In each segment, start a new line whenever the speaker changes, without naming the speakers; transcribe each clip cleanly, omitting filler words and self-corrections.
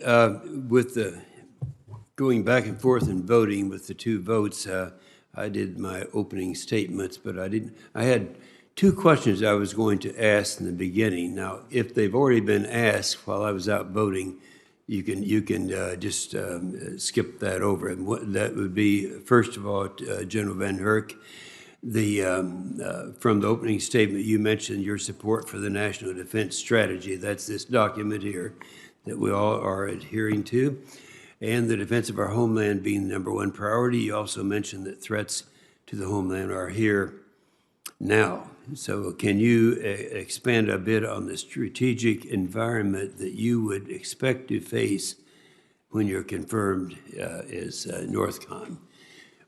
good. With the going back and forth and voting with the two votes, I did my opening statements, but I didn't. I had two questions I was going to ask in the beginning. Now, if they've already been asked while I was out voting, you can just skip that over. And what that would be, first of all, General Van Herk, from the opening statement, you mentioned your support for the National Defense Strategy. That's this document here that we all are adhering to, and the defense of our homeland being the number one priority. You also mentioned that threats to the homeland are here now. So can you expand a bit on the strategic environment that you would expect to face when you're confirmed as NORTHCOM?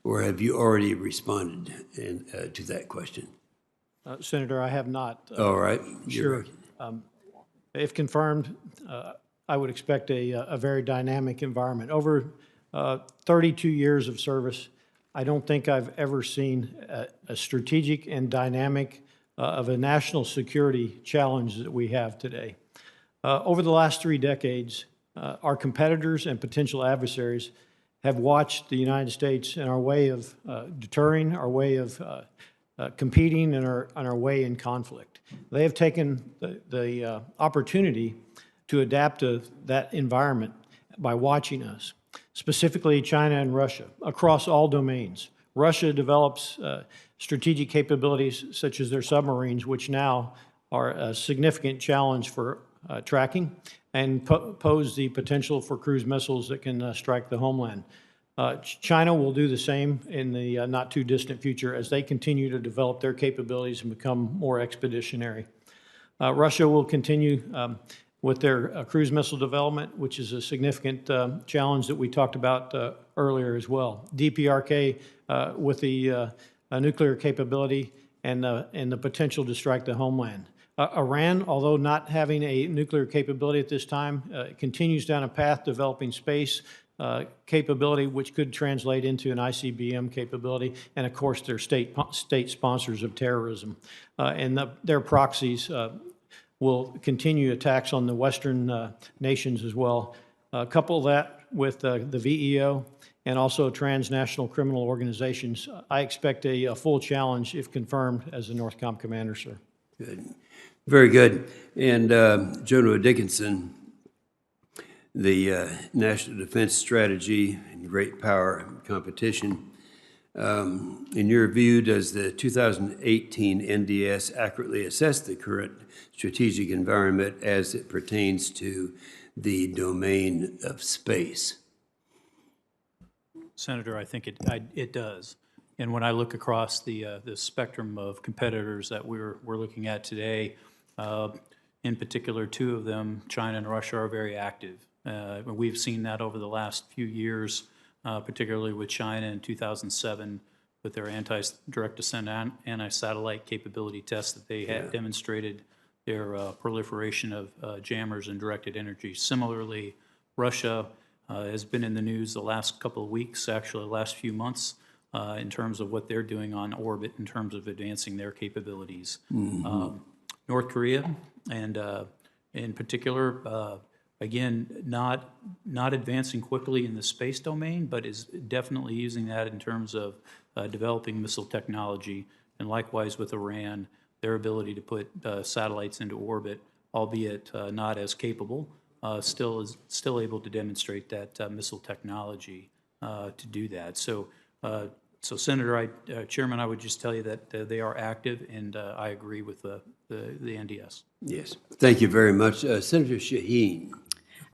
Or have you already responded to that question?
Senator, I have not.
All right.
Sure. If confirmed, I would expect a very dynamic environment. Over 32 years of service, I don't think I've ever seen a strategic and dynamic of a national security challenge that we have today. Over the last 3 decades, our competitors and potential adversaries have watched the United States and our way of deterring, our way of competing, and our way in conflict. They have taken the opportunity to adapt to that environment by watching us, specifically China and Russia, across all domains. Russia develops strategic capabilities such as their submarines, which now are a significant challenge for tracking and pose the potential for cruise missiles that can strike the homeland. China will do the same in the not too distant future as they continue to develop their capabilities and become more expeditionary. Russia will continue with their cruise missile development, which is a significant challenge that we talked about earlier as well. DPRK with the nuclear capability and the potential to strike the homeland. Iran, although not having a nuclear capability at this time, continues down a path developing space capability, which could translate into an ICBM capability, and of course they're state sponsors of terrorism. Their proxies will continue attacks on the Western nations as well. Couple that with the VEO and also transnational criminal organizations, I expect a full challenge if confirmed as the NORTHCOM commander, sir.
Good. Very good. And General Dickinson, the National Defense Strategy and great power competition. In your view, does the 2018 NDS accurately assess the current strategic environment as it pertains to the domain of space?
Senator, I think it does. And when I look across the spectrum of competitors that we're looking at today, in particular, 2 of them, China and Russia, are very active. We've seen that over the last few years, particularly with China in 2007 with their direct descent anti-satellite capability tests that they had demonstrated their proliferation of jammers and directed energy. Similarly, Russia has been in the news the last couple of weeks, actually the last few months, in terms of what they're doing on orbit in terms of advancing their capabilities. Mm-hmm. North Korea, and in particular, again, not advancing quickly in the space domain, but is definitely using that in terms of developing missile technology, and likewise with Iran, their ability to put satellites into orbit, albeit not as capable, still able to demonstrate that missile technology to do that. So, Senator, Chairman, I would just tell you that they are active, and I agree with the NDS.
Yes, thank you very much, Senator Shaheen.